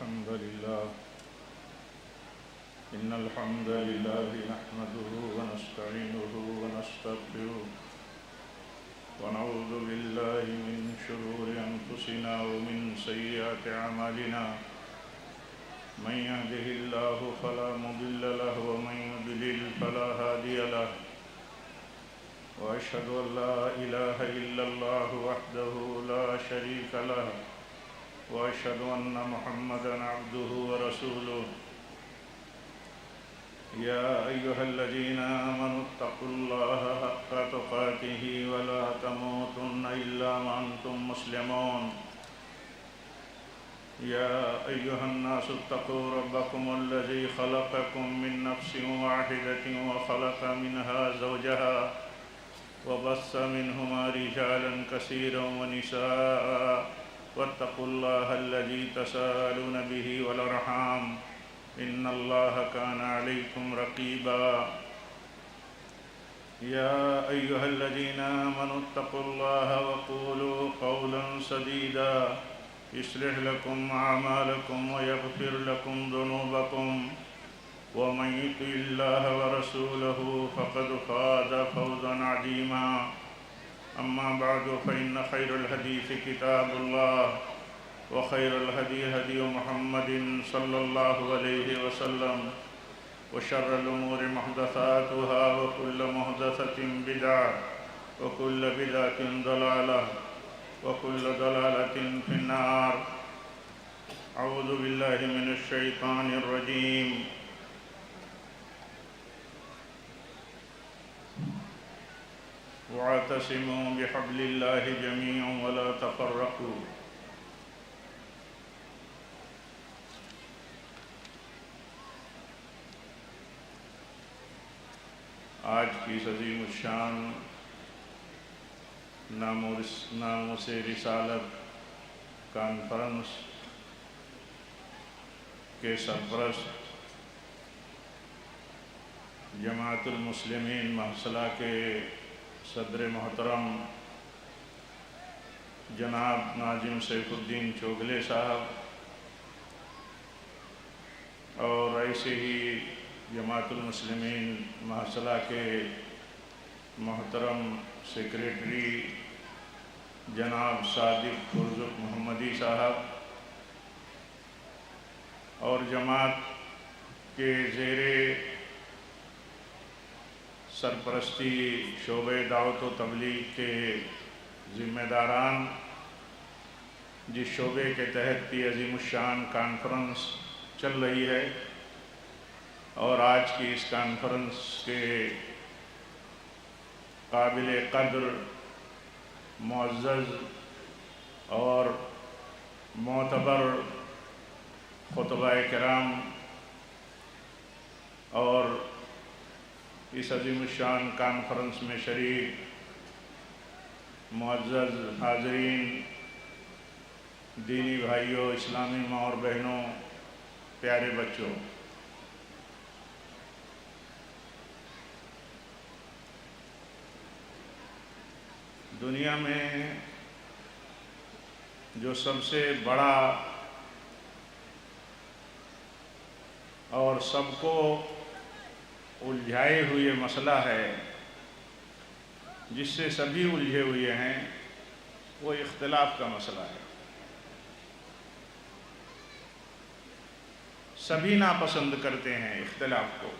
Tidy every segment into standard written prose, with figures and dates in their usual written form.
إن الحمد لله نحمده ونستعينه ونستغفره ونعوذ بالله من شرور أنفسنا ومن سيئات أعمالنا من يهده الله فلا مضل له ومن يضلل فلا هادي له وأشهد أن لا إله إلا الله وحده لا شريك له وأشهد أن محمدًا عبده ورسوله يا أيها الذين آمنوا اتقوا الله حق تقاته ولا تموتن إلا وأنتم مسلمون يا أيها الناس اتقوا ربكم الذي خلقكم من نفس واحدة وخلق منها زوجها وبث منهما رجالا كثيرا ونساء واتقوا الله الذي تساءلون به والأرحام إن الله كان عليكم رقيبا يا أيها الذين آمنوا اتقوا الله وقولوا قولا سديدا يصلح لكم أعمالكم ويغفر لكم ذنوبكم ومن يطع الله ورسوله فقد فاز فوزا عظيما أما بعد فإن خير الحديث كتاب الله وخير الهدي هدي محمد صلى الله عليه وسلم وشر الأمور محدثاتها وكل محدثة بدعة وكل بدعة ضلالة وكل ضلالة في النار أعوذ بالله من الشيطان الرجيم واعتصموا بحبل الله جميعا ولا تفرقوا آج کی اس عظیم الشان ناموس رسالت کانفرنس کے سرپرست جماعت المسلمین محصلہ کے صدر محترم جناب ناظم سیف الدین چوگلے صاحب اور ایسے ہی جماعت المسلمین محصلہ کے محترم سیکریٹری جناب صادق فرزق محمدی صاحب اور جماعت کے زیر سرپرستی شعبہ دعوت و تبلیغ کے ذمہ داران، جس شعبے کے تحت یہ عظیم الشان کانفرنس چل رہی ہے، اور آج کی اس کانفرنس کے قابل قدر معزز اور معتبر خطبہ کرام اور اس عظیم الشان کانفرنس میں شریک معزز حاضرین، دینی بھائیوں، اسلامی ماں اور بہنوں، پیارے بچوں، دنیا میں جو سب سے بڑا اور سب کو الجھائے ہوئے مسئلہ ہے، جس سے سبھی الجھے ہوئے ہیں، وہ اختلاف کا مسئلہ ہے۔ سبھی ناپسند کرتے ہیں اختلاف کو،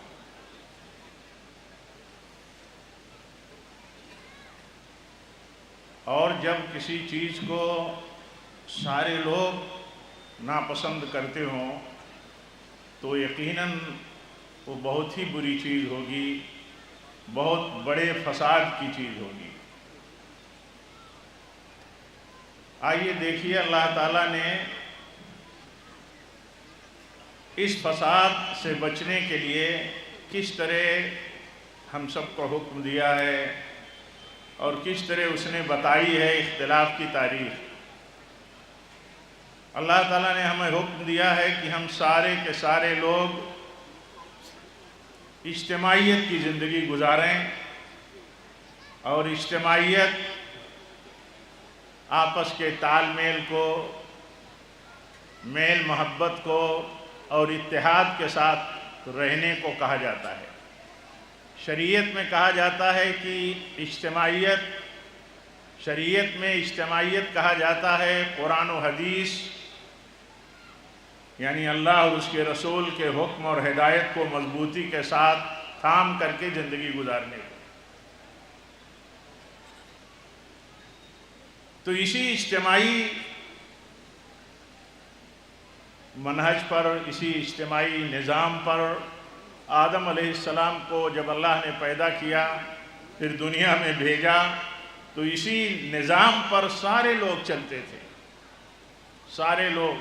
اور جب کسی چیز کو سارے لوگ ناپسند کرتے ہوں تو یقیناً وہ بہت ہی بری چیز ہوگی، بہت بڑے فساد کی چیز ہوگی۔ آئیے دیکھیے اللہ تعالیٰ نے اس فساد سے بچنے کے لیے کس طرح ہم سب کو حکم دیا ہے اور کس طرح اس نے بتائی ہے اختلاف کی تاریخ۔ اللہ تعالیٰ نے ہمیں حکم دیا ہے کہ ہم سارے کے سارے لوگ اجتماعیت کی زندگی گزاریں، اور اجتماعیت آپس کے تال میل کو میل محبت کو اور اتحاد کے ساتھ رہنے کو کہا جاتا ہے۔ شریعت میں کہا جاتا ہے کہ شریعت میں اجتماعیت کہا جاتا ہے قرآن و حدیث، یعنی اللہ اور اس کے رسول کے حکم اور ہدایت کو مضبوطی کے ساتھ تھام کر کے زندگی گزارنے کو۔ تو اسی اجتماعی منہج پر، اسی اجتماعی نظام پر آدم علیہ السلام کو جب اللہ نے پیدا کیا، پھر دنیا میں بھیجا، تو اسی نظام پر سارے لوگ چلتے تھے۔ سارے لوگ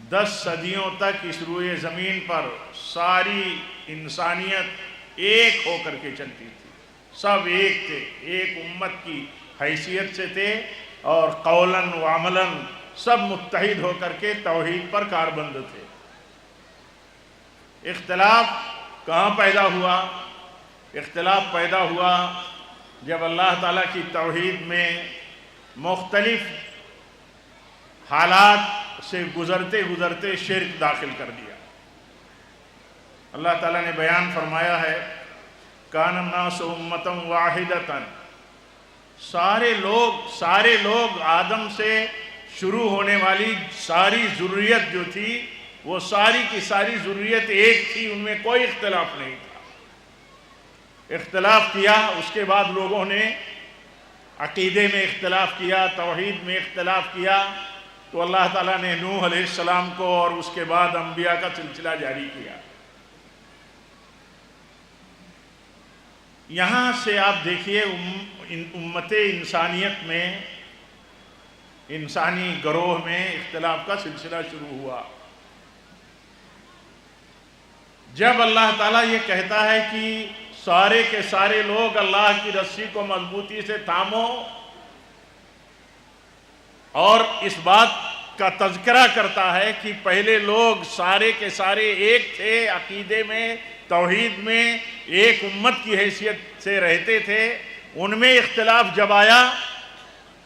10 صدیوں تک اس روئے زمین پر ساری انسانیت ایک ہو کر کے چلتی تھی۔ سب ایک تھے، ایک امت کی حیثیت سے تھے، اور قولاً و عملاً سب متحد ہو کر کے توحید پر کاربند تھے۔ اختلاف کہاں پیدا ہوا؟ اختلاف پیدا ہوا جب اللہ تعالیٰ کی توحید میں مختلف حالات سے گزرتے گزرتے شرک داخل کر دیا۔ اللہ تعالیٰ نے بیان فرمایا ہے، کان الناس امۃ واحدۃ، سارے لوگ آدم سے شروع ہونے والی ساری ذریت جو تھی، وہ ساری کی ساری ذریت ایک تھی، ان میں کوئی اختلاف نہیں تھا۔ اختلاف کیا، اس کے بعد لوگوں نے عقیدے میں اختلاف کیا، توحید میں اختلاف کیا، تو اللہ تعالیٰ نے نوح علیہ السلام کو اور اس کے بعد انبیاء کا سلسلہ جاری کیا۔ یہاں سے آپ دیکھیے امت انسانیت میں، انسانی گروہ میں اختلاف کا سلسلہ شروع ہوا۔ جب اللہ تعالیٰ یہ کہتا ہے کہ سارے کے سارے لوگ اللہ کی رسی کو مضبوطی سے تھامو، اور اس بات کا تذکرہ کرتا ہے کہ پہلے لوگ سارے کے سارے ایک تھے، عقیدے میں، توحید میں ایک امت کی حیثیت سے رہتے تھے، ان میں اختلاف جب آیا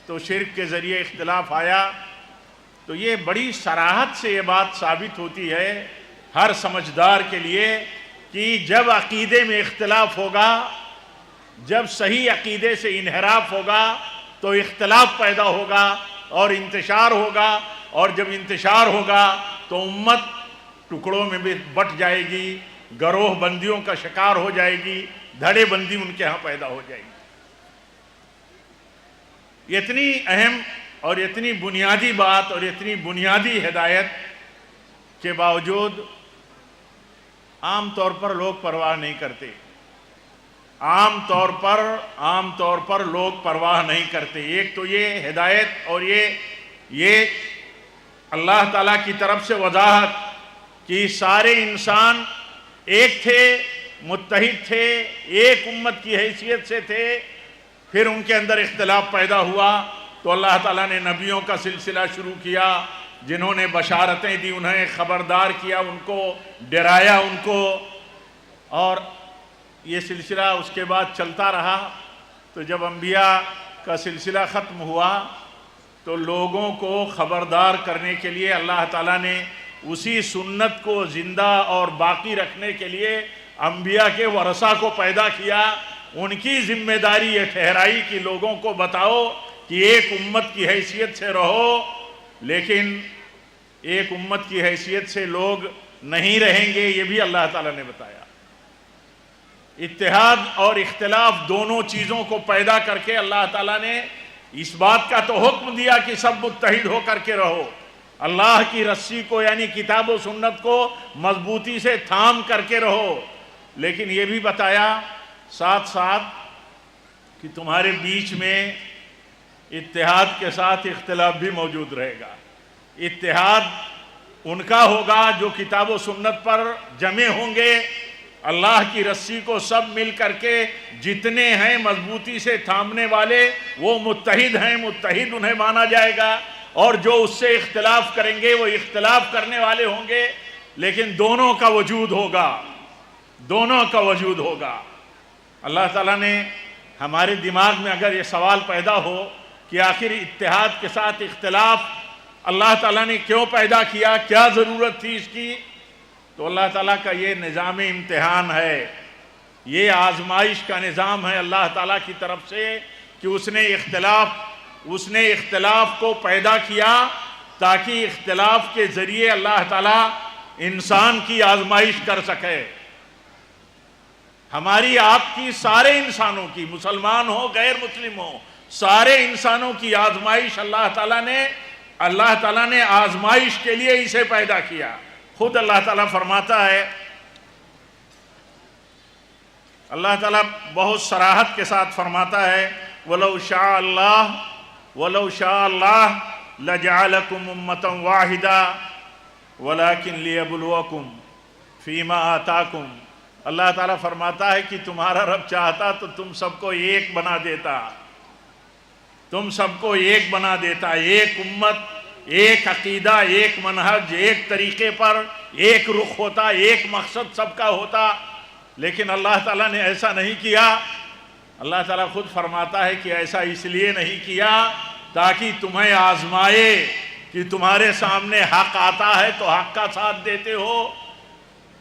تو شرک کے ذریعے اختلاف آیا، تو یہ بڑی صراحت سے یہ بات ثابت ہوتی ہے ہر سمجھدار کے لیے کہ جب عقیدے میں اختلاف ہوگا، جب صحیح عقیدے سے انحراف ہوگا تو اختلاف پیدا ہوگا اور انتشار ہوگا، اور جب انتشار ہوگا تو امت ٹکڑوں میں بھی بٹ جائے گی، گروہ بندیوں کا شکار ہو جائے گی، دھڑے بندی ان کے ہاں پیدا ہو جائے گی۔ اتنی اہم اور اتنی بنیادی بات اور اتنی بنیادی ہدایت کے باوجود عام طور پر لوگ پرواہ نہیں کرتے، عام طور پر لوگ پرواہ نہیں کرتے۔ ایک تو یہ ہدایت اور یہ اللہ تعالیٰ کی طرف سے وضاحت کہ سارے انسان ایک تھے، متحد تھے، ایک امت کی حیثیت سے تھے، پھر ان کے اندر اختلاف پیدا ہوا تو اللہ تعالیٰ نے نبیوں کا سلسلہ شروع کیا، جنہوں نے بشارتیں دی، انہیں خبردار کیا، ان کو ڈرایا ان کو، اور یہ سلسلہ اس کے بعد چلتا رہا۔ تو جب انبیاء کا سلسلہ ختم ہوا تو لوگوں کو خبردار کرنے کے لیے اللہ تعالیٰ نے اسی سنت کو زندہ اور باقی رکھنے کے لیے انبیاء کے ورثہ کو پیدا کیا، ان کی ذمہ داری یہ ٹھہرائی کہ لوگوں کو بتاؤ کہ ایک امت کی حیثیت سے رہو، لیکن ایک امت کی حیثیت سے لوگ نہیں رہیں گے، یہ بھی اللہ تعالیٰ نے بتایا۔ اتحاد اور اختلاف دونوں چیزوں کو پیدا کر کے اللہ تعالیٰ نے اس بات کا تو حکم دیا کہ سب متحد ہو کر کے رہو، اللہ کی رسی کو یعنی کتاب و سنت کو مضبوطی سے تھام کر کے رہو، لیکن یہ بھی بتایا ساتھ ساتھ کہ تمہارے بیچ میں اتحاد کے ساتھ اختلاف بھی موجود رہے گا۔ اتحاد ان کا ہوگا جو کتاب و سنت پر جمع ہوں گے، اللہ کی رسی کو سب مل کر کے جتنے ہیں مضبوطی سے تھامنے والے وہ متحد ہیں، متحد انہیں مانا جائے گا، اور جو اس سے اختلاف کریں گے وہ اختلاف کرنے والے ہوں گے، لیکن دونوں کا وجود ہوگا، دونوں کا وجود ہوگا۔ اللہ تعالیٰ نے ہمارے دماغ میں اگر یہ سوال پیدا ہو کہ آخر اتحاد کے ساتھ اختلاف اللہ تعالیٰ نے کیوں پیدا کیا، کیا ضرورت تھی اس کی؟ تو اللہ تعالیٰ کا یہ نظام امتحان ہے، یہ آزمائش کا نظام ہے اللہ تعالیٰ کی طرف سے کہ اس نے اختلاف کو پیدا کیا تاکہ اختلاف کے ذریعے اللہ تعالیٰ انسان کی آزمائش کر سکے۔ ہماری آپ کی، سارے انسانوں کی، مسلمان ہو غیر مسلم ہو، سارے انسانوں کی آزمائش اللہ تعالیٰ نے آزمائش کے لیے اسے پیدا کیا۔ خود اللہ تعالیٰ فرماتا ہے، اللہ تعالیٰ بہت صراحت کے ساتھ فرماتا ہے وَلَوْ شَاءَ اللَّهُ لَجَعَلَكُمْ أُمَّةً وَاحِدَةً وَلَكِنْ لِيَبْلُوَكُمْ فِي مَا آتَاكُمْ۔ اللہ تعالیٰ فرماتا ہے کہ تمہارا رب چاہتا تو تم سب کو ایک بنا دیتا، ایک امت، ایک عقیدہ، ایک منہج، ایک طریقے پر، ایک رخ ہوتا، ایک مقصد سب کا ہوتا، لیکن اللہ تعالیٰ نے ایسا نہیں کیا۔ اللہ تعالیٰ خود فرماتا ہے کہ ایسا اس لیے نہیں کیا تاکہ تمہیں آزمائے کہ تمہارے سامنے حق آتا ہے تو حق کا ساتھ دیتے ہو،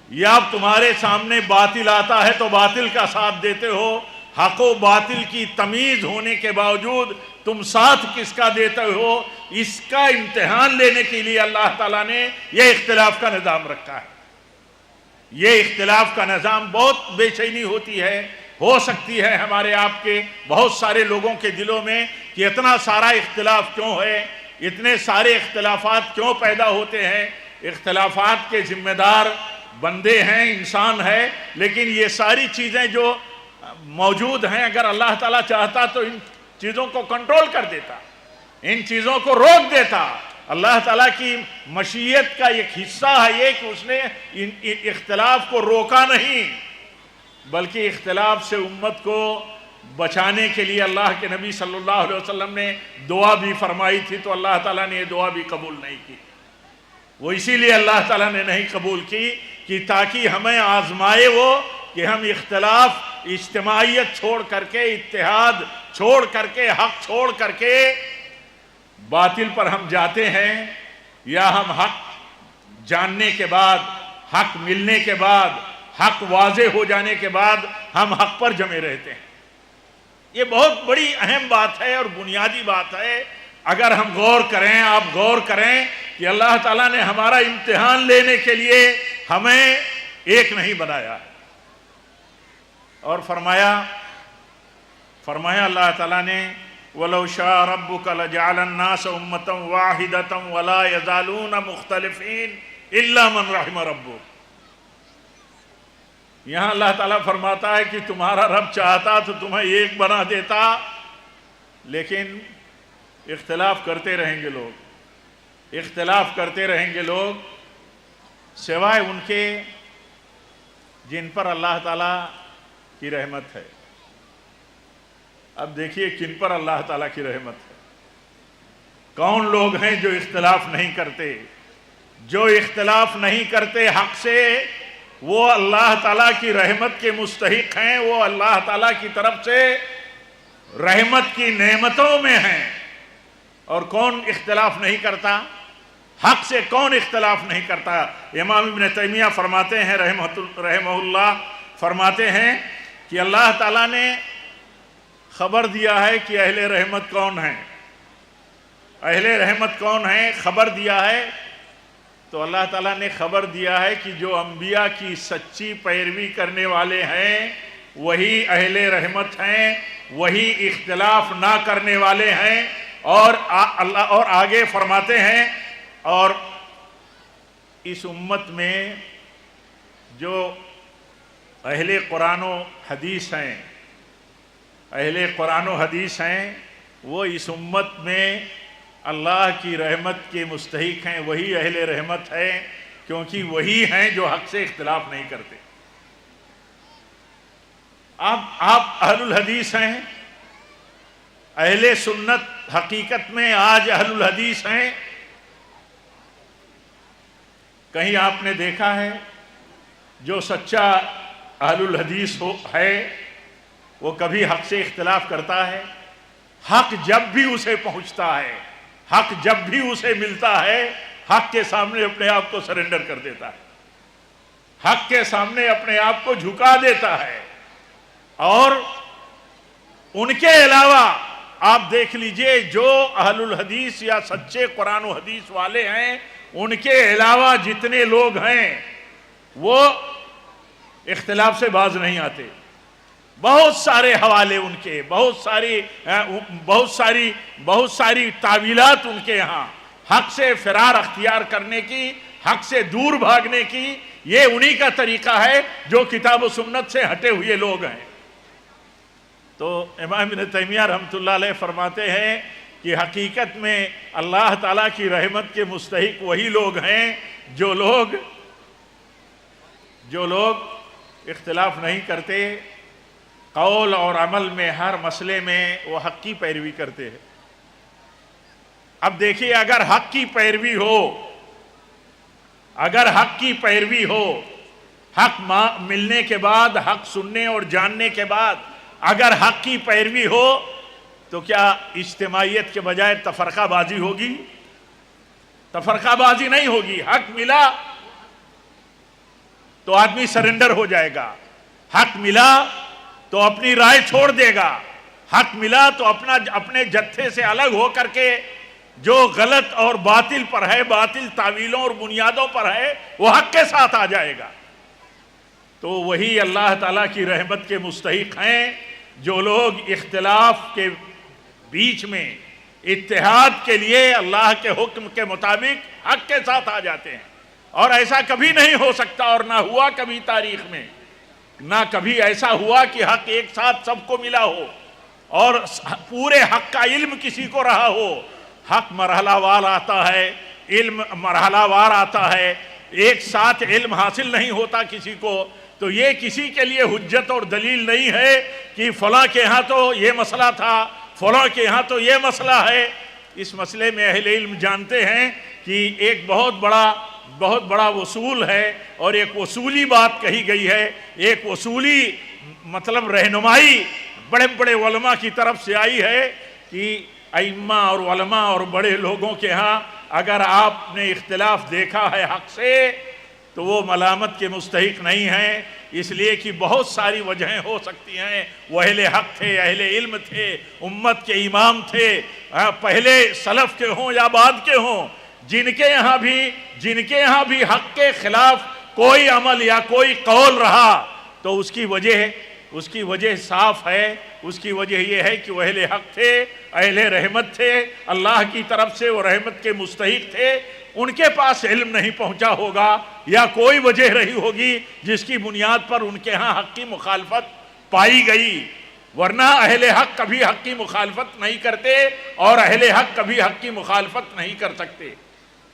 یا تمہارے سامنے باطل آتا ہے تو باطل کا ساتھ دیتے ہو۔ حق و باطل کی تمیز ہونے کے باوجود تم ساتھ کس کا دیتے ہو، اس کا امتحان لینے کے لیے اللہ تعالیٰ نے یہ اختلاف کا نظام رکھا ہے۔ یہ اختلاف کا نظام بہت بے چینی ہوتی ہے، ہو سکتی ہے ہمارے آپ کے بہت سارے لوگوں کے دلوں میں کہ اتنا سارا اختلاف کیوں ہے، اتنے سارے اختلافات کیوں پیدا ہوتے ہیں۔ اختلافات کے ذمہ دار بندے ہیں، انسان ہے، لیکن یہ ساری چیزیں جو موجود ہیں، اگر اللہ تعالیٰ چاہتا تو ان چیزوں کو کنٹرول کر دیتا، ان چیزوں کو روک دیتا۔ اللہ تعالیٰ کی مشیت کا ایک حصہ ہے یہ کہ اس نے اختلاف کو روکا نہیں، بلکہ اختلاف سے امت کو بچانے کے لیے اللہ کے نبی صلی اللہ علیہ وسلم نے دعا بھی فرمائی تھی، تو اللہ تعالیٰ نے یہ دعا بھی قبول نہیں کی۔ وہ اسی لیے اللہ تعالیٰ نے نہیں قبول کی کہ تاکہ ہمیں آزمائے وہ کہ ہم اختلاف، اجتماعیت چھوڑ کر کے، اتحاد چھوڑ کر کے، حق چھوڑ کر کے باطل پر ہم جاتے ہیں، یا ہم حق جاننے کے بعد، حق ملنے کے بعد، حق واضح ہو جانے کے بعد ہم حق پر جمے رہتے ہیں۔ یہ بہت بڑی اہم بات ہے اور بنیادی بات ہے۔ اگر ہم غور کریں، آپ غور کریں کہ اللہ تعالیٰ نے ہمارا امتحان لینے کے لیے ہمیں ایک نہیں بنایا، اور فرمایا اللہ تعالیٰ نے وَلَوْ شَاءَ رَبُّكَ لَجَعَلَ النَّاسَ أُمَّةً وَاحِدَةً وَلَا يَزَالُونَ مُخْتَلِفِينَ إِلَّا مَنْ رَحِمَ رَبُّكَ۔ یہاں اللہ تعالیٰ فرماتا ہے کہ تمہارا رب چاہتا تو تمہیں ایک بنا دیتا، لیکن اختلاف کرتے رہیں گے لوگ، سوائے ان کے جن پر اللہ تعالیٰ کی رحمت ہے۔ اب دیکھیے کن پر اللہ تعالیٰ کی رحمت ہے، کون لوگ ہیں جو اختلاف نہیں کرتے؟ جو اختلاف نہیں کرتے حق سے، وہ اللہ تعالیٰ کی رحمت کے مستحق ہیں، وہ اللہ تعالیٰ کی طرف سے رحمت کی نعمتوں میں ہیں۔ اور کون اختلاف نہیں کرتا؟ حق سے کون اختلاف نہیں کرتا؟ امام ابن تیمیہ فرماتے ہیں رحمہ اللہ، فرماتے ہیں کہ اللہ تعالیٰ نے خبر دیا ہے کہ اہل رحمت کون ہیں، اہل رحمت کون ہیں، خبر دیا ہے۔ تو اللہ تعالیٰ نے خبر دیا ہے کہ جو انبیاء کی سچی پیروی کرنے والے ہیں وہی اہل رحمت ہیں، وہی اختلاف نہ کرنے والے ہیں۔ اور آگے فرماتے ہیں، اور اس امت میں جو اہل قرآن و حدیث ہیں، وہ اس امت میں اللہ کی رحمت کے مستحق ہیں، وہی اہل رحمت ہے، کیونکہ وہی ہیں جو حق سے اختلاف نہیں کرتے۔ آپ اہل الحدیث ہیں، اہل سنت حقیقت میں آج اہل الحدیث ہیں۔ کہیں آپ نے دیکھا ہے جو سچا اہل الحدیث ہے وہ کبھی حق سے اختلاف کرتا ہے؟ حق جب بھی اسے پہنچتا ہے، حق جب بھی اسے ملتا ہے حق کے سامنے اپنے آپ کو سرنڈر کر دیتا ہے، حق کے سامنے اپنے آپ کو جھکا دیتا ہے. اور ان کے علاوہ آپ دیکھ لیجئے جو اہل الحدیث یا سچے قرآن و حدیث والے ہیں، ان کے علاوہ جتنے لوگ ہیں وہ اختلاف سے باز نہیں آتے. بہت سارے حوالے ان کے، بہت ساری تعویلات ان کے یہاں، حق سے فرار اختیار کرنے کی، حق سے دور بھاگنے کی. یہ انہی کا طریقہ ہے جو کتاب و سنت سے ہٹے ہوئے لوگ ہیں. تو امام ابن تیمیہ رحمۃ اللہ علیہ فرماتے ہیں کہ حقیقت میں اللہ تعالیٰ کی رحمت کے مستحق وہی لوگ ہیں جو لوگ اختلاف نہیں کرتے، قول اور عمل میں ہر مسئلے میں وہ حق کی پیروی کرتے ہیں. اب دیکھیے اگر حق کی پیروی ہو، حق ملنے کے بعد، حق سننے اور جاننے کے بعد اگر حق کی پیروی ہو تو کیا اجتماعیت کے بجائے تفرقہ بازی ہوگی؟ تفرقہ بازی نہیں ہوگی. حق ملا تو آدمی سرنڈر ہو جائے گا، حق ملا تو اپنی رائے چھوڑ دے گا، حق ملا تو اپنے جتھے سے الگ ہو کر کے جو غلط اور باطل پر ہے، باطل تعویلوں اور بنیادوں پر ہے، وہ حق کے ساتھ آ جائے گا. تو وہی اللہ تعالیٰ کی رحمت کے مستحق ہیں جو لوگ اختلاف کے بیچ میں اتحاد کے لیے اللہ کے حکم کے مطابق حق کے ساتھ آ جاتے ہیں. اور ایسا کبھی نہیں ہو سکتا اور نہ ہوا کبھی تاریخ میں، نہ کبھی ایسا ہوا کہ حق ایک ساتھ سب کو ملا ہو اور پورے حق کا علم کسی کو رہا ہو. حق مرحلہ وار آتا ہے، علم مرحلہ وار آتا ہے، ایک ساتھ علم حاصل نہیں ہوتا کسی کو. تو یہ کسی کے لیے حجت اور دلیل نہیں ہے کہ فلاں کے ہاں تو یہ مسئلہ تھا، فلاں کے ہاں تو یہ مسئلہ ہے. اس مسئلے میں اہل علم جانتے ہیں کہ ایک بہت بڑا وصول ہے اور ایک وصولی بات کہی گئی ہے، ایک وصولی مطلب رہنمائی بڑے بڑے علماء کی طرف سے آئی ہے کہ ائمہ اور علماء اور بڑے لوگوں کے ہاں اگر آپ نے اختلاف دیکھا ہے حق سے تو وہ ملامت کے مستحق نہیں ہیں، اس لیے کہ بہت ساری وجہیں ہو سکتی ہیں. وہ اہل حق تھے، اہل علم تھے، امت کے امام تھے، پہلے سلف کے ہوں یا بعد کے ہوں، جن کے یہاں بھی حق کے خلاف کوئی عمل یا کوئی قول رہا تو اس کی وجہ صاف ہے. اس کی وجہ یہ ہے کہ وہ اہل حق تھے، اہل رحمت تھے، اللہ کی طرف سے وہ رحمت کے مستحق تھے. ان کے پاس علم نہیں پہنچا ہوگا یا کوئی وجہ رہی ہوگی جس کی بنیاد پر ان کے ہاں حق کی مخالفت پائی گئی، ورنہ اہل حق کبھی حق کی مخالفت نہیں کرتے اور اہل حق کبھی حق کی مخالفت نہیں کر سکتے.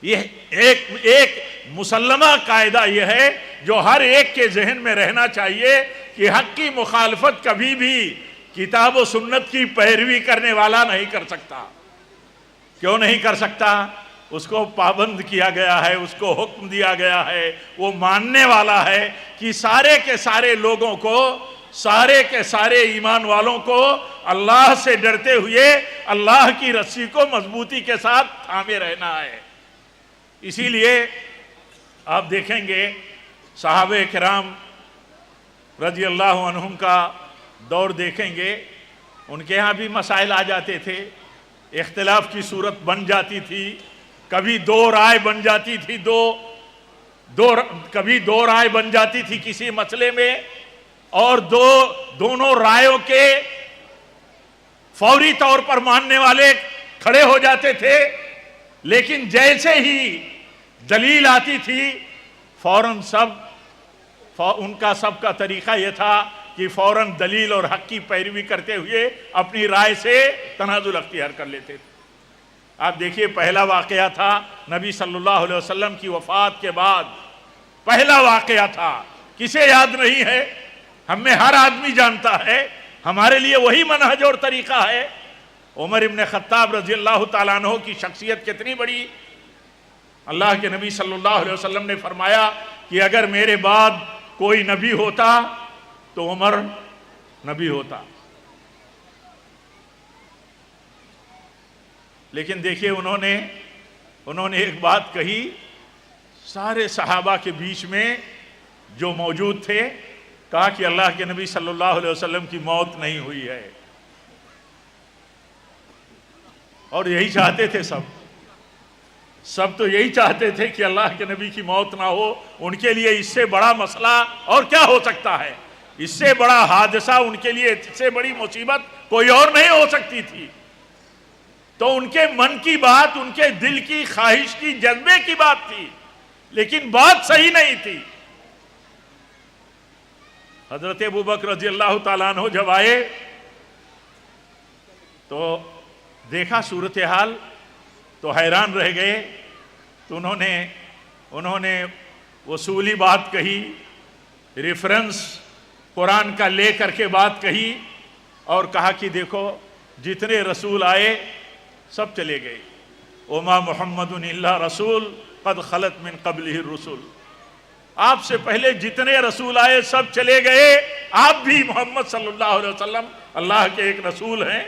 یہ ایک مسلمہ قاعدہ یہ ہے جو ہر ایک کے ذہن میں رہنا چاہیے کہ حق کی مخالفت کبھی بھی کتاب و سنت کی پیروی کرنے والا نہیں کر سکتا. کیوں نہیں کر سکتا؟ اس کو پابند کیا گیا ہے، اس کو حکم دیا گیا ہے، وہ ماننے والا ہے کہ سارے کے سارے لوگوں کو، سارے کے سارے ایمان والوں کو اللہ سے ڈرتے ہوئے اللہ کی رسی کو مضبوطی کے ساتھ تھامے رہنا ہے. اسی لیے آپ دیکھیں گے صحابہ کرام رضی اللہ عنہم کا دور دیکھیں گے، ان کے ہاں بھی مسائل آ جاتے تھے، اختلاف کی صورت بن جاتی تھی، کبھی دو رائے بن جاتی تھی، کبھی دو رائے بن جاتی تھی کسی مسئلے میں، اور دونوں رائےوں کے فوری طور پر ماننے والے کھڑے ہو جاتے تھے. لیکن جیسے ہی دلیل آتی تھی فوراً ان کا سب کا طریقہ یہ تھا کہ فوراً دلیل اور حق کی پیروی کرتے ہوئے اپنی رائے سے تنازل اختیار کر لیتے تھے. آپ دیکھیے پہلا واقعہ تھا نبی صلی اللہ علیہ وسلم کی وفات کے بعد، پہلا واقعہ تھا، کسے یاد نہیں ہے؟ ہم میں ہر آدمی جانتا ہے، ہمارے لیے وہی منہج اور طریقہ ہے. عمر ابن خطاب رضی اللہ تعالیٰ عنہ کی شخصیت کتنی بڑی. اللہ کے نبی صلی اللہ علیہ وسلم نے فرمایا کہ اگر میرے بعد کوئی نبی ہوتا تو عمر نبی ہوتا. لیکن دیکھیے انہوں نے ایک بات کہی، سارے صحابہ کے بیچ میں جو موجود تھے، کہا کہ اللہ کے نبی صلی اللہ علیہ وسلم کی موت نہیں ہوئی ہے، اور یہی چاہتے تھے سب تو یہی چاہتے تھے کہ اللہ کے نبی کی موت نہ ہو۔ ان کے لیے اس سے بڑا مسئلہ اور کیا ہو سکتا ہے؟ اس سے بڑا حادثہ، ان کے لیے اس سے بڑی مصیبت کوئی اور نہیں ہو سکتی تھی۔ تو ان کے من کی بات، ان کے دل کی خواہش کی، جذبے کی بات تھی، لیکن بات صحیح نہیں تھی۔ حضرت ابوبکر رضی اللہ تعالیٰ عنہ جب آئے تو دیکھا صورتحال، تو حیران رہ گئے۔ تو انہوں نے اصولی بات کہی، ریفرنس قرآن کا لے کر کے بات کہی، اور کہا کہ دیکھو جتنے رسول آئے سب چلے گئے، وما محمد الا رسول قد خلت من قبلہ الرسل، آپ سے پہلے جتنے رسول آئے سب چلے گئے، آپ بھی محمد صلی اللہ علیہ وسلم اللہ کے ایک رسول ہیں،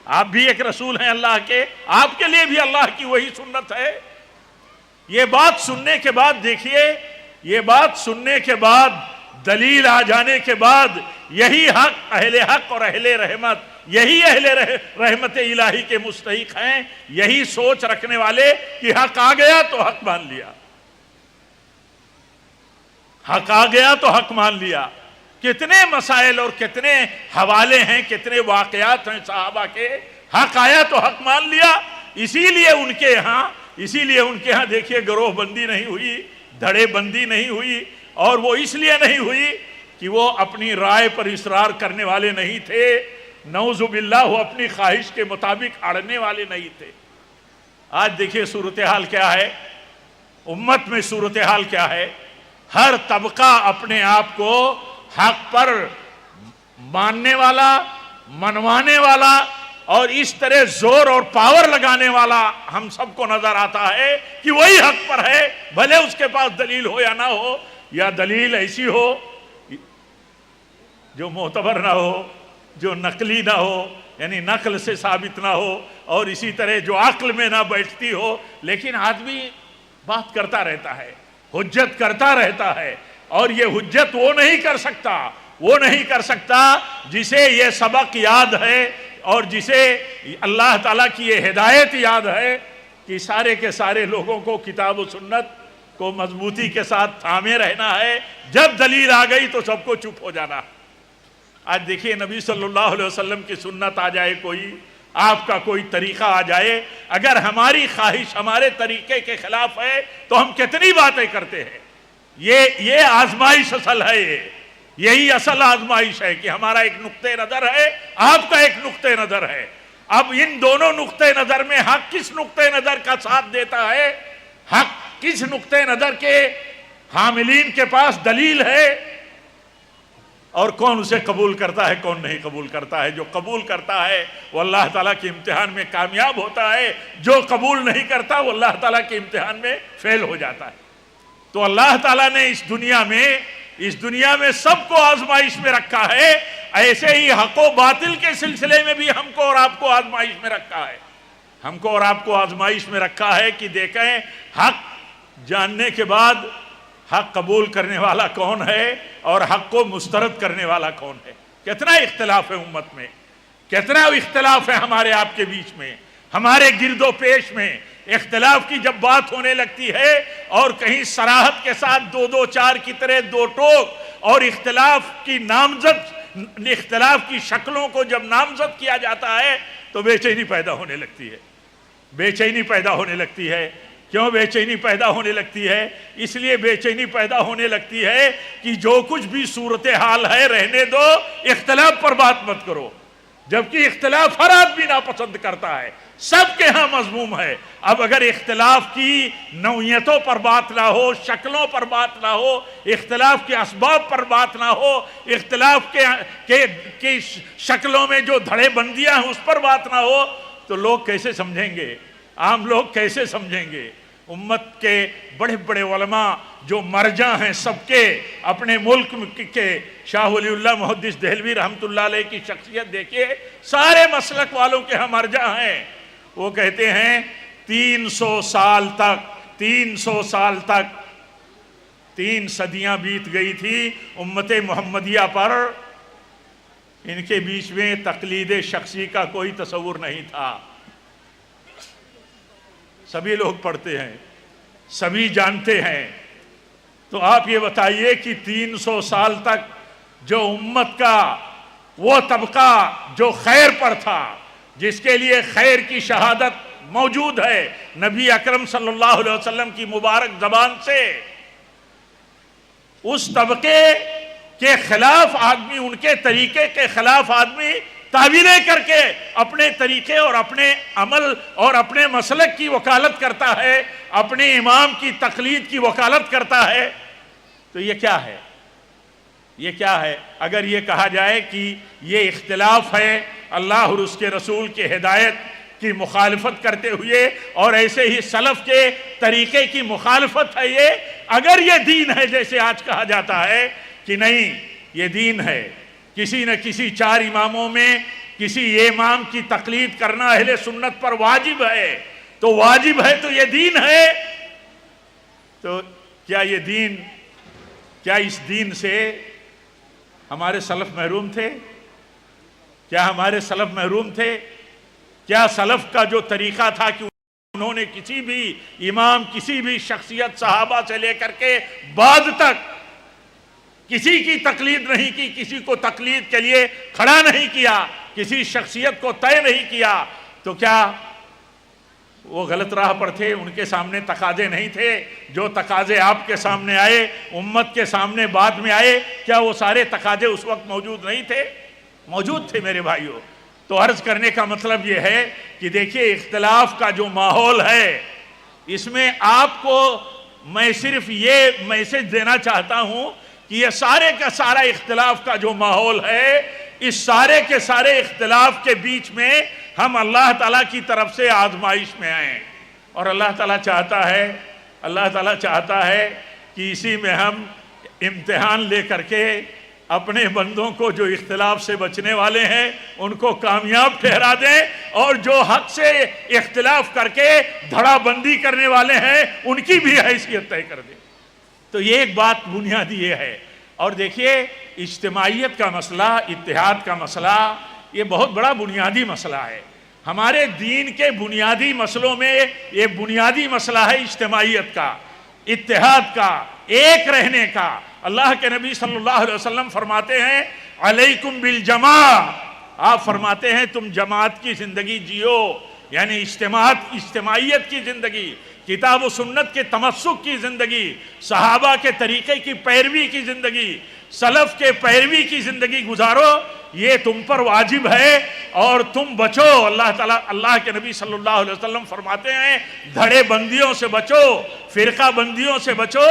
آپ بھی ایک رسول ہیں اللہ کے، آپ کے لیے بھی اللہ کی وہی سنت ہے۔ یہ بات سننے کے بعد دیکھیے، یہ بات سننے کے بعد، دلیل آ جانے کے بعد، یہی حق اور اہل رحمت، یہی اہل رحمت الہی کے مستحق ہیں، یہی سوچ رکھنے والے کہ حق آ گیا تو حق مان لیا، حق آ گیا تو حق مان لیا۔ کتنے مسائل اور کتنے حوالے ہیں، کتنے واقعات ہیں صحابہ کے، حق آیا تو حق مان لیا۔ اسی لیے ان کے ہاں دیکھیے گروہ بندی نہیں ہوئی، دھڑے بندی نہیں ہوئی، اور وہ اس لیے نہیں ہوئی کہ وہ اپنی رائے پر اصرار کرنے والے نہیں تھے، نعوذ باللہ وہ اپنی خواہش کے مطابق اڑنے والے نہیں تھے۔ آج دیکھیے صورتحال کیا ہے، امت میں صورتحال کیا ہے، ہر طبقہ اپنے آپ کو حق پر ماننے والا، منوانے والا، اور اس طرح زور اور پاور لگانے والا ہم سب کو نظر آتا ہے کہ وہی حق پر ہے، بھلے اس کے پاس دلیل ہو یا نہ ہو، یا دلیل ایسی ہو جو معتبر نہ ہو، جو نقلی نہ ہو، یعنی نقل سے ثابت نہ ہو، اور اسی طرح جو عقل میں نہ بیٹھتی ہو، لیکن آدمی بات کرتا رہتا ہے، حجت کرتا رہتا ہے، اور یہ حجت وہ نہیں کر سکتا جسے یہ سبق یاد ہے، اور جسے اللہ تعالیٰ کی یہ ہدایت یاد ہے کہ سارے کے سارے لوگوں کو کتاب و سنت کو مضبوطی کے ساتھ تھامے رہنا ہے، جب دلیل آ گئی تو سب کو چپ ہو جانا۔ آج دیکھیے نبی صلی اللہ علیہ وسلم کی سنت آ جائے، کوئی آپ کا کوئی طریقہ آ جائے، اگر ہماری خواہش ہمارے طریقے کے خلاف ہے تو ہم کتنی باتیں کرتے ہیں۔ یہ آزمائش اصل ہے، یہی اصل آزمائش ہے کہ ہمارا ایک نقطہ نظر ہے، آپ کا ایک نقطہ نظر ہے۔ اب ان دونوں نقطہ نظر میں حق کس نقطہ نظر کا ساتھ دیتا ہے، حق کس نقطہ نظر کے حاملین کے پاس دلیل ہے، اور کون اسے قبول کرتا ہے، کون نہیں قبول کرتا ہے۔ جو قبول کرتا ہے وہ اللہ تعالیٰ کے امتحان میں کامیاب ہوتا ہے، جو قبول نہیں کرتا وہ اللہ تعالیٰ کے امتحان میں فیل ہو جاتا ہے۔ تو اللہ تعالیٰ نے اس دنیا میں سب کو آزمائش میں رکھا ہے، ایسے ہی حق و باطل کے سلسلے میں بھی ہم کو اور آپ کو آزمائش میں رکھا ہے، ہم کو اور آپ کو آزمائش میں رکھا ہے کہ دیکھیں حق جاننے کے بعد حق قبول کرنے والا کون ہے اور حق کو مسترد کرنے والا کون ہے۔ کتنا اختلاف ہے امت میں، کتنا اختلاف ہے ہمارے آپ کے بیچ میں، ہمارے گرد و پیش میں۔ اختلاف کی جب بات ہونے لگتی ہے اور کہیں صراحت کے ساتھ دو چار کی طرح دو ٹوک، اور اختلاف کی شکلوں کو جب نامزد کیا جاتا ہے تو بے چینی پیدا ہونے لگتی ہے، بے چینی پیدا ہونے لگتی ہے۔ کیوں بے چینی پیدا ہونے لگتی ہے؟ اس لیے بے چینی پیدا ہونے لگتی ہے کہ جو کچھ بھی صورتحال ہے رہنے دو، اختلاف پر بات مت کرو، جبکہ اختلاف ہر آدمی ناپسند کرتا ہے، سب کے ہاں مذموم ہے۔ اب اگر اختلاف کی نوعیتوں پر بات نہ ہو، شکلوں پر بات نہ ہو، اختلاف کے اسباب پر بات نہ ہو، اختلاف کے شکلوں میں جو دھڑے بندیاں ہیں اس پر بات نہ ہو، تو لوگ کیسے سمجھیں گے؟ عام لوگ کیسے سمجھیں گے؟ امت کے بڑے بڑے علماء جو مرجع ہیں سب کے، اپنے ملک کے شاہ ولی اللہ محدث دہلوی رحمۃ اللہ علیہ کی شخصیت دیکھیے، سارے مسلک والوں کے ہم مرجع ہیں۔ وہ کہتے ہیں 300 سال تک 3 صدیاں بیت گئی تھی امت محمدیہ پر، ان کے بیچ میں تقلید شخصی کا کوئی تصور نہیں تھا۔ سبھی لوگ پڑھتے ہیں، سبھی جانتے ہیں۔ تو آپ یہ بتائیے کہ 300 سال تک جو امت کا وہ طبقہ جو خیر پر تھا، جس کے لیے خیر کی شہادت موجود ہے نبی اکرم صلی اللہ علیہ وسلم کی مبارک زبان سے، اس طبقے کے خلاف آدمی، ان کے طریقے کے خلاف آدمی تعویلیں کر کے اپنے طریقے اور اپنے عمل اور اپنے مسلک کی وکالت کرتا ہے، اپنے امام کی تقلید کی وکالت کرتا ہے، تو یہ کیا ہے؟ یہ کیا ہے؟ اگر یہ کہا جائے کہ یہ اختلاف ہے اللہ اور اس کے رسول کی ہدایت کی مخالفت کرتے ہوئے اور ایسے ہی سلف کے طریقے کی مخالفت ہے، یہ اگر یہ دین ہے جیسے آج کہا جاتا ہے کہ نہیں یہ دین ہے، کسی نہ کسی 4 اماموں میں کسی امام کی تقلید کرنا اہل سنت پر واجب ہے، تو واجب ہے تو یہ دین ہے، تو کیا یہ دین، کیا اس دین سے ہمارے سلف محروم تھے؟ کیا ہمارے سلف محروم تھے؟ کیا سلف کا جو طریقہ تھا کہ انہوں نے کسی بھی امام، کسی بھی شخصیت صحابہ سے لے کر کے بعد تک کسی کی تقلید نہیں کی، کسی کو تقلید کے لیے کھڑا نہیں کیا، کسی شخصیت کو طے نہیں کیا، تو کیا وہ غلط راہ پر تھے؟ ان کے سامنے تقاضے نہیں تھے جو تقاضے آپ کے سامنے آئے، امت کے سامنے بعد میں آئے؟ کیا وہ سارے تقاضے اس وقت موجود نہیں تھے؟ موجود تھے میرے بھائیوں۔ تو عرض کرنے کا مطلب یہ ہے کہ دیکھیے اختلاف کا جو ماحول ہے، اس میں آپ کو میں صرف یہ میسج دینا چاہتا ہوں کہ یہ سارے کا سارا اختلاف کا جو ماحول ہے، اس سارے کے سارے اختلاف کے بیچ میں ہم اللہ تعالیٰ کی طرف سے آزمائش میں آئیں، اور اللہ تعالیٰ چاہتا ہے کہ اسی میں ہم امتحان لے کر کے اپنے بندوں کو جو اختلاف سے بچنے والے ہیں ان کو کامیاب ٹھہرا دیں، اور جو حق سے اختلاف کر کے دھڑا بندی کرنے والے ہیں ان کی بھی حیثیت طے کر دیں۔ تو یہ ایک بات بنیادی یہ ہے۔ اور دیکھیے اجتماعیت کا مسئلہ، اتحاد کا مسئلہ، یہ بہت بڑا بنیادی مسئلہ ہے۔ ہمارے دین کے بنیادی مسئلوں میں یہ بنیادی مسئلہ ہے اجتماعیت کا، اتحاد کا، ایک رہنے کا۔ اللہ کے نبی صلی اللہ علیہ وسلم فرماتے ہیں علیکم بالجماع، آپ فرماتے ہیں تم جماعت کی زندگی جیو، یعنی اجتماعیت کی زندگی، کتاب و سنت کے تمسک کی زندگی، صحابہ کے طریقے کی پیروی کی زندگی، سلف کے پیروی کی زندگی گزارو، یہ تم پر واجب ہے، اور تم بچو۔ اللہ کے نبی صلی اللہ علیہ وسلم فرماتے ہیں دھڑے بندیوں سے بچو، فرقہ بندیوں سے بچو۔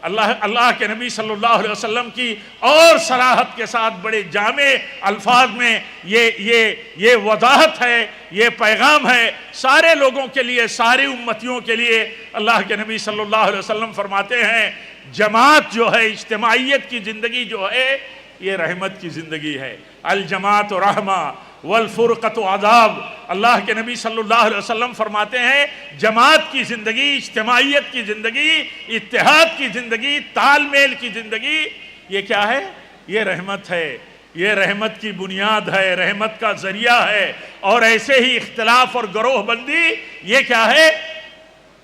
اللہ کے نبی صلی اللہ علیہ وسلم کی اور صراحت کے ساتھ بڑے جامع الفاظ میں یہ وضاحت ہے، یہ پیغام ہے سارے لوگوں کے لیے، سارے امتیوں کے لیے۔ اللہ کے نبی صلی اللہ علیہ وسلم فرماتے ہیں جماعت جو ہے، اجتماعیت کی زندگی جو ہے، یہ رحمت کی زندگی ہے۔ الجماعت رحمہ والفرقۃ عذاب۔ اللہ کے نبی صلی اللہ علیہ وسلم فرماتے ہیں جماعت کی زندگی، اجتماعیت کی زندگی، اتحاد کی زندگی، تال میل کی زندگی، یہ کیا ہے؟ یہ رحمت ہے، یہ رحمت کی بنیاد ہے، رحمت کا ذریعہ ہے۔ اور ایسے ہی اختلاف اور گروہ بندی یہ کیا ہے؟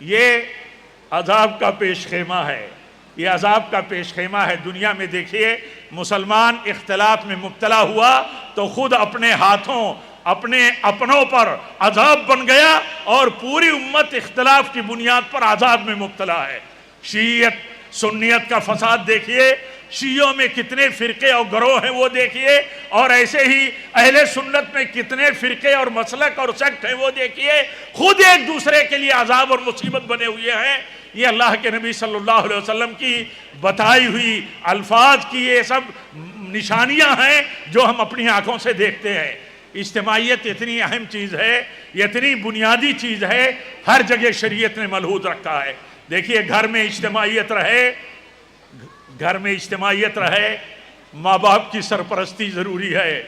یہ عذاب کا پیش خیمہ ہے، یہ عذاب کا پیش خیمہ ہے۔ دنیا میں دیکھیے مسلمان اختلاف میں مبتلا ہوا تو خود اپنے ہاتھوں، اپنے اپنوں پر عذاب بن گیا، اور پوری امت اختلاف کی بنیاد پر عذاب میں مبتلا ہے۔ شیعیت سنیت کا فساد دیکھیے، شیعوں میں کتنے فرقے اور گروہ ہیں وہ دیکھیے، اور ایسے ہی اہل سنت میں کتنے فرقے اور مسلک اور سیکٹ ہیں وہ دیکھیے، خود ایک دوسرے کے لیے عذاب اور مصیبت بنے ہوئے ہیں۔ یہ اللہ کے نبی صلی اللہ علیہ وسلم کی بتائی ہوئی الفاظ کی یہ سب نشانیاں ہیں جو ہم اپنی آنکھوں سے دیکھتے ہیں۔ اجتماعیت اتنی اہم چیز ہے، یہ اتنی بنیادی چیز ہے، ہر جگہ شریعت نے ملحوظ رکھا ہے۔ دیکھیے گھر میں اجتماعیت رہے، گھر میں اجتماعیت رہے، ماں باپ کی سرپرستی ضروری ہے،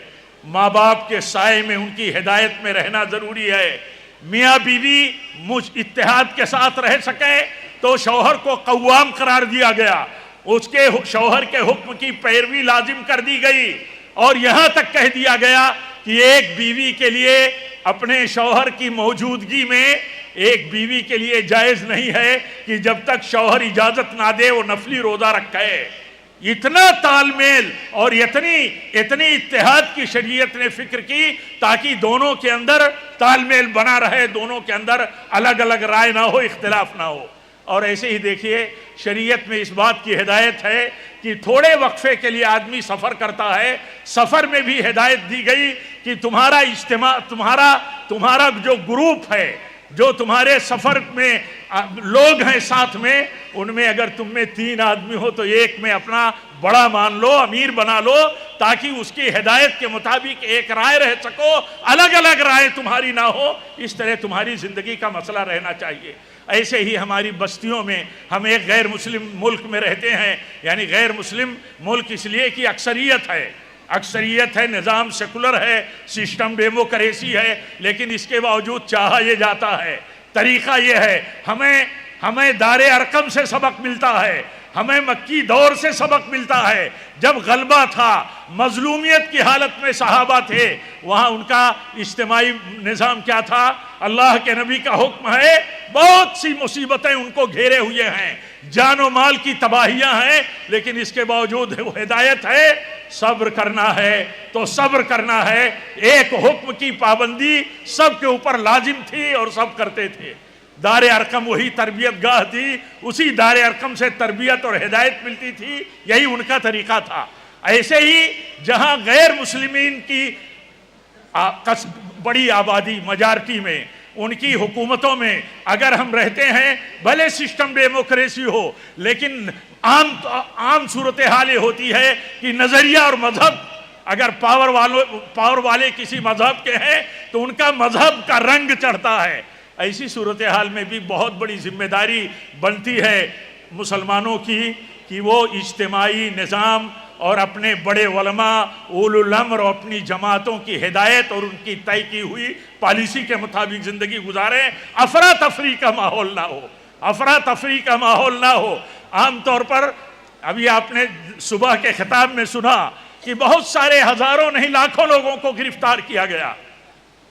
ماں باپ کے سائے میں ان کی ہدایت میں رہنا ضروری ہے۔ میاں بیوی اتحاد کے ساتھ رہ سکیں تو شوہر کو قوام قرار دیا گیا، اس کے شوہر کے حکم کی پیروی لازم کر دی گئی، اور یہاں تک کہہ دیا گیا کہ ایک بیوی کے لیے اپنے شوہر کی موجودگی میں ایک بیوی کے لیے جائز نہیں ہے کہ جب تک شوہر اجازت نہ دے وہ نفلی روزہ رکھے۔ اتنا تال میل اور اتنی اتحاد کی شریعت نے فکر کی تاکہ دونوں کے اندر تال میل بنا رہے، دونوں کے اندر الگ الگ رائے نہ ہو، اختلاف نہ ہو۔ اور ایسے ہی دیکھیے شریعت میں اس بات کی ہدایت ہے کہ تھوڑے وقفے کے لیے آدمی سفر کرتا ہے، سفر میں بھی ہدایت دی گئی کہ تمہارا اجتماع، تمہارا جو گروپ ہے، جو تمہارے سفر میں لوگ ہیں ساتھ میں، ان میں اگر تم میں 3 آدمی ہو تو ایک میں اپنا بڑا مان لو، امیر بنا لو، تاکہ اس کی ہدایت کے مطابق ایک رائے رہ سکو، الگ الگ رائے تمہاری نہ ہو۔ اس طرح تمہاری زندگی کا مسئلہ رہنا چاہیے۔ ایسے ہی ہماری بستیوں میں ہم ایک غیر مسلم ملک میں رہتے ہیں، یعنی غیر مسلم ملک اس لیے کہ اکثریت ہے، نظام سیکولر ہے، سسٹم ڈیموکریسی ہے، لیکن اس کے باوجود چاہا یہ جاتا ہے، طریقہ یہ ہے، ہمیں دار ارقم سے سبق ملتا ہے، ہمیں مکی دور سے سبق ملتا ہے۔ جب غلبہ تھا، مظلومیت کی حالت میں صحابہ تھے، وہاں ان کا اجتماعی نظام کیا تھا؟ اللہ کے نبی کا حکم ہے، بہت سی مصیبتیں ان کو گھیرے ہوئے ہیں، جان و مال کی تباہیاں ہیں، لیکن اس کے باوجود ہدایت ہے، صبر کرنا ہے تو صبر کرنا ہے۔ ایک حکم کی پابندی سب کے اوپر لازم تھی اور سب کرتے تھے۔ دار ارقم وہی تربیت گاہ تھی، اسی دار ارقم سے تربیت اور ہدایت ملتی تھی، یہی ان کا طریقہ تھا۔ ایسے ہی جہاں غیر مسلمین کی بڑی آبادی میجارٹی میں، ان کی حکومتوں میں اگر ہم رہتے ہیں، بھلے سسٹم ڈیموکریسی ہو، لیکن عام صورتحال یہ ہوتی ہے کہ نظریہ اور مذہب، اگر پاور والے کسی مذہب کے ہیں تو ان کا مذہب کا رنگ چڑھتا ہے۔ ایسی صورتحال میں بھی بہت بڑی ذمہ داری بنتی ہے مسلمانوں کی کہ وہ اجتماعی نظام اور اپنے بڑے علماء، اولو الامر اور اپنی جماعتوں کی ہدایت اور ان کی طے کی ہوئی پالیسی کے مطابق زندگی گزاریں، افراتفری کا ماحول نہ ہو۔ عام طور پر ابھی آپ نے صبح کے خطاب میں سنا کہ بہت سارے ہزاروں نہیں لاکھوں لوگوں کو گرفتار کیا گیا،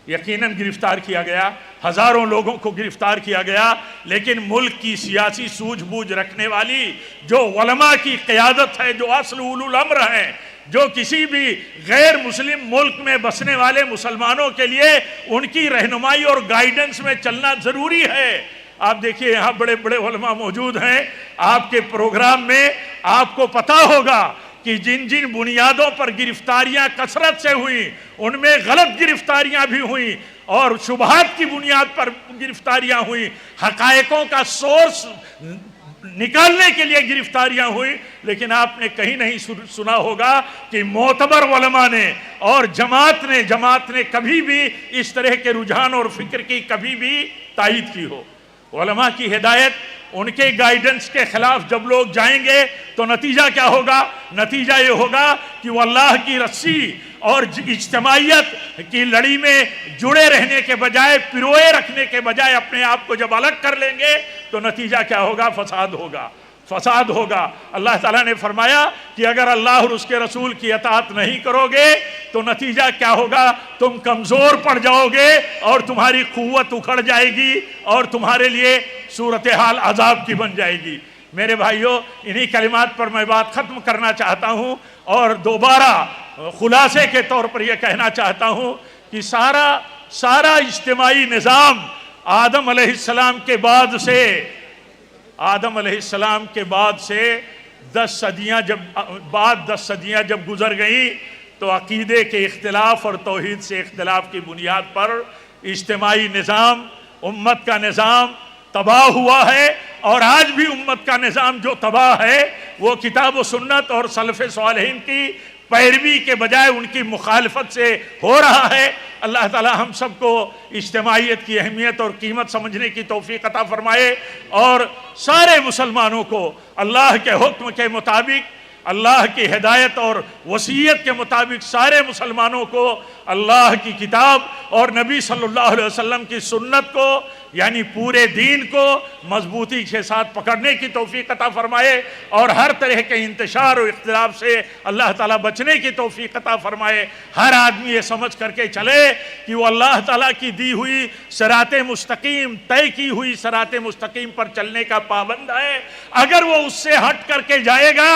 یقیناً گرفتار کیا گیا، ہزاروں لوگوں کو گرفتار کیا گیا، لیکن ملک کی سیاسی سوجھ بوجھ رکھنے والی جو علماء کی قیادت ہے، جو اصل اولو الامر ہیں، جو کسی بھی غیر مسلم ملک میں بسنے والے مسلمانوں کے لیے ان کی رہنمائی اور گائیڈنس میں چلنا ضروری ہے۔ آپ دیکھیے یہاں بڑے بڑے علماء موجود ہیں، آپ کے پروگرام میں آپ کو پتا ہوگا کہ جن بنیادوں پر گرفتاریاں کثرت سے ہوئیں، ان میں غلط گرفتاریاں بھی ہوئیں اور شبہات کی بنیاد پر گرفتاریاں ہوئیں، حقائقوں کا سورس نکالنے کے لیے گرفتاریاں ہوئیں، لیکن آپ نے کہیں نہیں سنا ہوگا کہ معتبر علماء نے اور جماعت نے کبھی بھی اس طرح کے رجحان اور فکر کی کبھی بھی تائید کی ہو۔ علماء کی ہدایت، ان کے گائیڈنس کے خلاف جب لوگ جائیں گے تو نتیجہ کیا ہوگا؟ نتیجہ یہ ہوگا کہ وہ اللہ کی رسی اور اجتماعیت کی لڑی میں جڑے رہنے کے بجائے، پیروئے رکھنے کے بجائے اپنے آپ کو جب الگ کر لیں گے تو نتیجہ کیا ہوگا؟ فساد ہوگا۔ اللہ تعالیٰ نے فرمایا کہ اگر اللہ اور اس کے رسول کی اطاعت نہیں کرو گے تو نتیجہ کیا ہوگا؟ تم کمزور پڑ جاؤ گے اور تمہاری قوت اکھڑ جائے گی اور تمہارے لیے صورتحال عذاب کی بن جائے گی۔ میرے بھائیوں، انہی کلمات پر میں بات ختم کرنا چاہتا ہوں اور دوبارہ خلاصے کے طور پر یہ کہنا چاہتا ہوں کہ سارا اجتماعی نظام آدم علیہ السلام کے بعد سے 10 صدیاں جب گزر گئیں تو عقیدے کے اختلاف اور توحید سے اختلاف کی بنیاد پر اجتماعی نظام، امت کا نظام تباہ ہوا ہے، اور آج بھی امت کا نظام جو تباہ ہے وہ کتاب و سنت اور سلف صالحین کی پیروی کے بجائے ان کی مخالفت سے ہو رہا ہے۔ اللہ تعالی ہم سب کو اجتماعیت کی اہمیت اور قیمت سمجھنے کی توفیق عطا فرمائے اور سارے مسلمانوں کو اللہ کے حکم کے مطابق اللہ کی ہدایت اور وصیت کے مطابق سارے مسلمانوں کو اللہ کی کتاب اور نبی صلی اللہ علیہ وسلم کی سنت کو یعنی پورے دین کو مضبوطی کے ساتھ پکڑنے کی توفیق عطا فرمائے اور ہر طرح کے انتشار و اختلاف سے اللہ تعالیٰ بچنے کی توفیق عطا فرمائے۔ ہر آدمی یہ سمجھ کر کے چلے کہ وہ اللہ تعالیٰ کی دی ہوئی صراط مستقیم، طے کی ہوئی صراط مستقیم پر چلنے کا پابند ہے۔ اگر وہ اس سے ہٹ کر کے جائے گا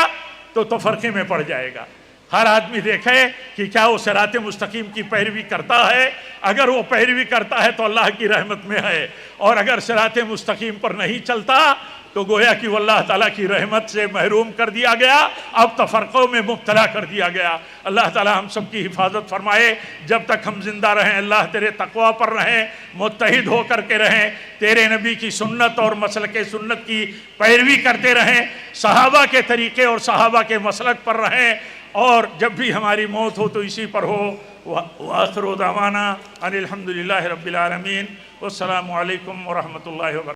تو تفرقے میں پڑ جائے گا۔ ہر آدمی دیکھے کہ کیا وہ صراط مستقیم کی پیروی کرتا ہے۔ اگر وہ پیروی کرتا ہے تو اللہ کی رحمت میں ہے، اور اگر صراط مستقیم پر نہیں چلتا تو گویا کہ وہ اللہ تعالیٰ کی رحمت سے محروم کر دیا گیا، اب تفرقوں میں مبتلا کر دیا گیا۔ اللہ تعالیٰ ہم سب کی حفاظت فرمائے۔ جب تک ہم زندہ رہیں اللہ تیرے تقوی پر رہیں، متحد ہو کر کے رہیں، تیرے نبی کی سنت اور مسلک سنت کی پیروی کرتے رہیں، صحابہ کے طریقے اور صحابہ کے مسلک پر رہیں، اور جب بھی ہماری موت ہو تو اسی پر ہو۔ وآخر دعوانا ان الحمدللہ رب العالمین، والسلام علیکم ورحمۃ اللہ وبرکاتہ۔